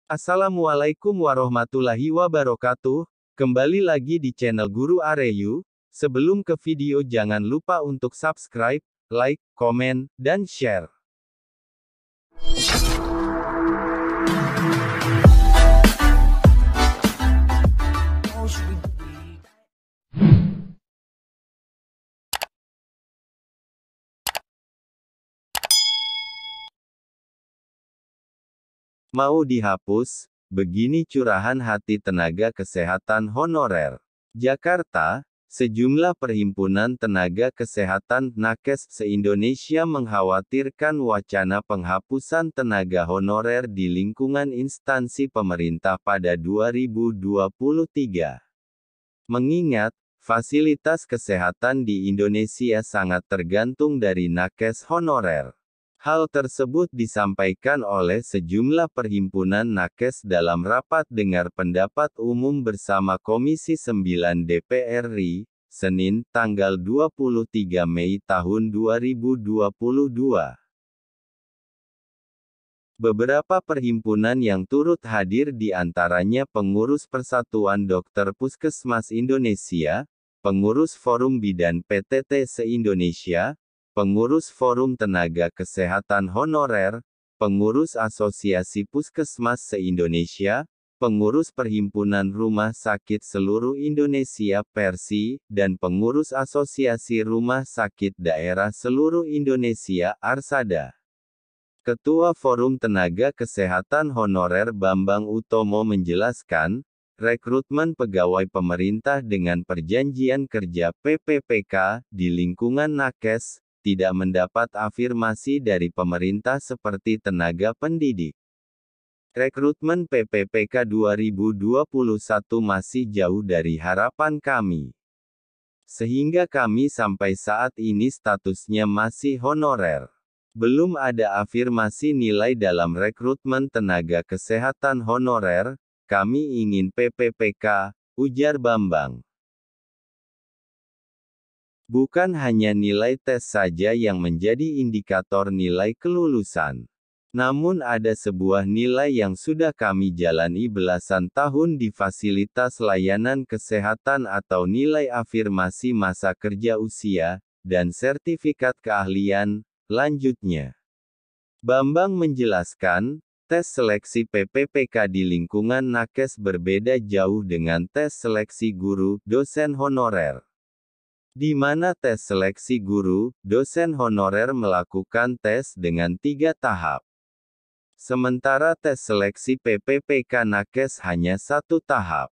Assalamualaikum warahmatullahi wabarakatuh. Kembali lagi di channel Guru Areyu. Sebelum ke video jangan lupa untuk subscribe, like, komen, dan share. Mau dihapus? Begini curahan hati tenaga kesehatan honorer. Jakarta, sejumlah perhimpunan tenaga kesehatan nakes se-Indonesia mengkhawatirkan wacana penghapusan tenaga honorer di lingkungan instansi pemerintah pada 2023. Mengingat, fasilitas kesehatan di Indonesia sangat tergantung dari nakes honorer. Hal tersebut disampaikan oleh sejumlah perhimpunan nakes dalam rapat dengar pendapat umum bersama Komisi 9 DPR RI, Senin, tanggal 23 Mei tahun 2022. Beberapa perhimpunan yang turut hadir di antaranya Pengurus Persatuan Dokter Puskesmas Indonesia, Pengurus Forum Bidan PTT se-Indonesia, Pengurus Forum Tenaga Kesehatan Honorer, Pengurus Asosiasi Puskesmas se-Indonesia, Pengurus Perhimpunan Rumah Sakit Seluruh Indonesia (PERSI), dan Pengurus Asosiasi Rumah Sakit Daerah Seluruh Indonesia (ARSADA). Ketua Forum Tenaga Kesehatan Honorer Bambang Utomo menjelaskan, rekrutmen pegawai pemerintah dengan perjanjian kerja (PPPK) di lingkungan nakes tidak mendapat afirmasi dari pemerintah seperti tenaga pendidik. Rekrutmen PPPK 2021 masih jauh dari harapan kami. Sehingga kami sampai saat ini statusnya masih honorer. Belum ada afirmasi nilai dalam rekrutmen tenaga kesehatan honorer, kami ingin PPPK, ujar Bambang. Bukan hanya nilai tes saja yang menjadi indikator nilai kelulusan. Namun ada sebuah nilai yang sudah kami jalani belasan tahun di fasilitas layanan kesehatan atau nilai afirmasi masa kerja usia, dan sertifikat keahlian, lanjutnya. Bambang menjelaskan, tes seleksi PPPK di lingkungan nakes berbeda jauh dengan tes seleksi guru, dosen honorer. Di mana tes seleksi guru, dosen honorer melakukan tes dengan 3 tahap. Sementara tes seleksi PPPK nakes hanya 1 tahap.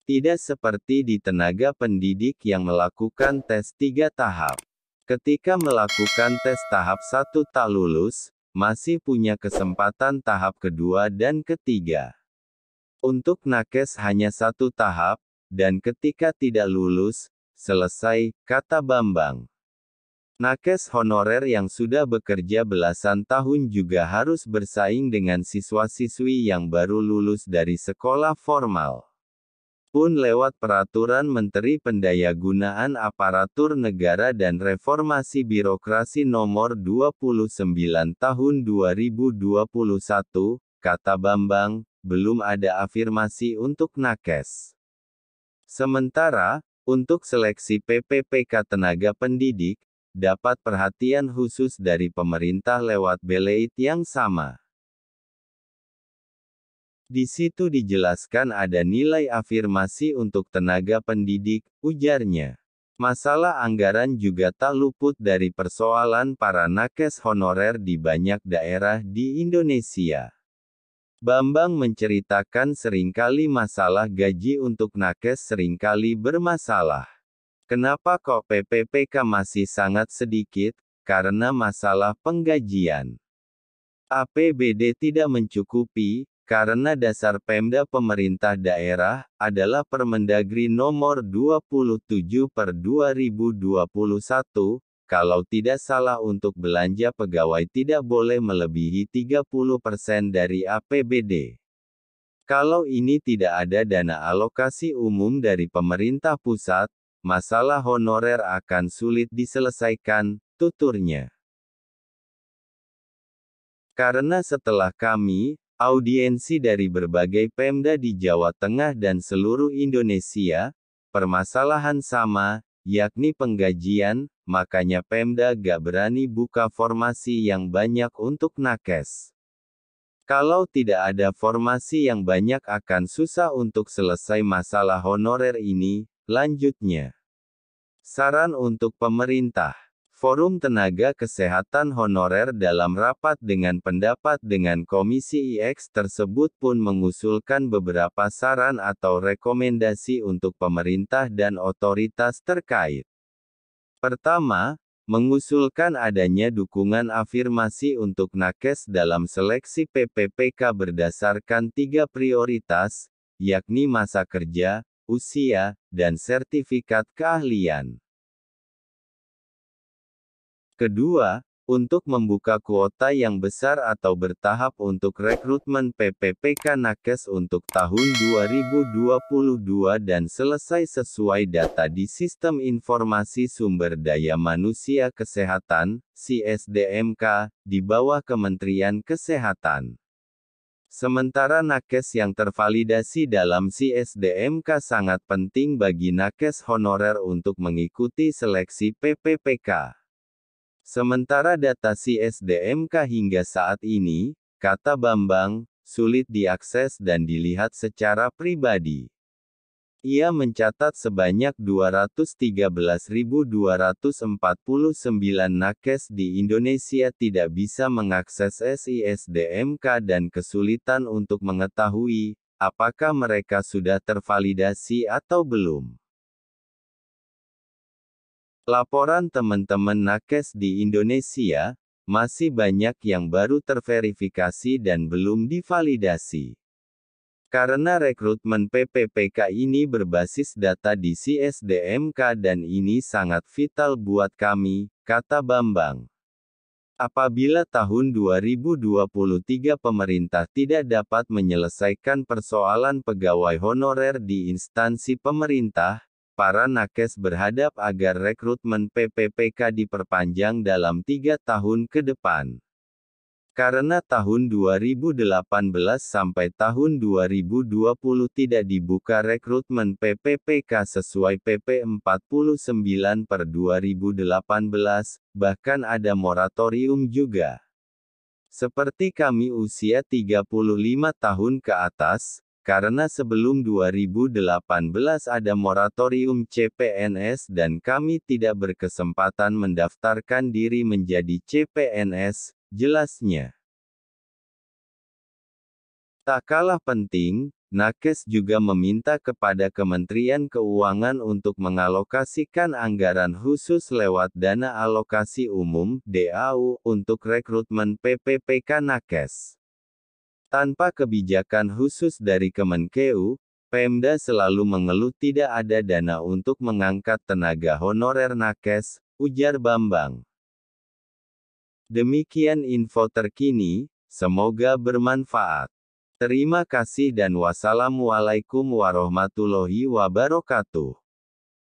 Tidak seperti di tenaga pendidik yang melakukan tes 3 tahap. Ketika melakukan tes tahap 1 tak lulus, masih punya kesempatan tahap kedua dan ketiga. Untuk nakes hanya 1 tahap, dan ketika tidak lulus, selesai, kata Bambang. Nakes honorer yang sudah bekerja belasan tahun juga harus bersaing dengan siswa-siswi yang baru lulus dari sekolah formal. Pun lewat Peraturan Menteri Pendayagunaan Aparatur Negara dan Reformasi Birokrasi Nomor 29 Tahun 2021, kata Bambang, belum ada afirmasi untuk nakes. Sementara, untuk seleksi PPPK tenaga pendidik, dapat perhatian khusus dari pemerintah lewat beleit yang sama. Di situ dijelaskan ada nilai afirmasi untuk tenaga pendidik, ujarnya. Masalah anggaran juga tak luput dari persoalan para nakes honorer di banyak daerah di Indonesia. Bambang menceritakan seringkali masalah gaji untuk nakes seringkali bermasalah. Kenapa kok PPPK masih sangat sedikit? Karena masalah penggajian. APBD tidak mencukupi, karena dasar Pemda pemerintah daerah, adalah Permendagri Nomor 27/2021, kalau tidak salah untuk belanja pegawai tidak boleh melebihi 30% dari APBD. Kalau ini tidak ada dana alokasi umum dari pemerintah pusat, masalah honorer akan sulit diselesaikan, tuturnya. Karena setelah kami, audiensi dari berbagai Pemda di Jawa Tengah dan seluruh Indonesia, permasalahan sama, yakni penggajian, makanya Pemda gak berani buka formasi yang banyak untuk nakes. Kalau tidak ada formasi yang banyak akan susah untuk selesai masalah honorer ini, lanjutnya. Saran untuk pemerintah. Forum Tenaga Kesehatan Honorer dalam rapat dengan pendapat dengan Komisi IX tersebut pun mengusulkan beberapa saran atau rekomendasi untuk pemerintah dan otoritas terkait. Pertama, mengusulkan adanya dukungan afirmasi untuk nakes dalam seleksi PPPK berdasarkan 3 prioritas, yakni masa kerja, usia, dan sertifikat keahlian. Kedua, untuk membuka kuota yang besar atau bertahap untuk rekrutmen PPPK nakes untuk tahun 2022 dan selesai sesuai data di Sistem Informasi Sumber Daya Manusia Kesehatan, (SDMK), di bawah Kementerian Kesehatan. Sementara nakes yang tervalidasi dalam SDMK sangat penting bagi nakes honorer untuk mengikuti seleksi PPPK. Sementara data SDMK hingga saat ini, kata Bambang, sulit diakses dan dilihat secara pribadi. Ia mencatat sebanyak 213.249 nakes di Indonesia tidak bisa mengakses SDMK dan kesulitan untuk mengetahui, apakah mereka sudah tervalidasi atau belum. Laporan teman-teman nakes di Indonesia, masih banyak yang baru terverifikasi dan belum divalidasi. Karena rekrutmen PPPK ini berbasis data di SDMK dan ini sangat vital buat kami, kata Bambang. Apabila tahun 2023 pemerintah tidak dapat menyelesaikan persoalan pegawai honorer di instansi pemerintah, para nakes berharap agar rekrutmen PPPK diperpanjang dalam 3 tahun ke depan. Karena tahun 2018 sampai tahun 2020 tidak dibuka rekrutmen PPPK sesuai PP 49/2018, bahkan ada moratorium juga. Seperti kami usia 35 tahun ke atas, karena sebelum 2018 ada moratorium CPNS dan kami tidak berkesempatan mendaftarkan diri menjadi CPNS, jelasnya. Tak kalah penting, nakes juga meminta kepada Kementerian Keuangan untuk mengalokasikan anggaran khusus lewat Dana Alokasi Umum (DAU) untuk rekrutmen PPPK nakes. Tanpa kebijakan khusus dari Kemenkeu, Pemda selalu mengeluh tidak ada dana untuk mengangkat tenaga honorer nakes, ujar Bambang. Demikian info terkini, semoga bermanfaat. Terima kasih dan wassalamualaikum warahmatullahi wabarakatuh.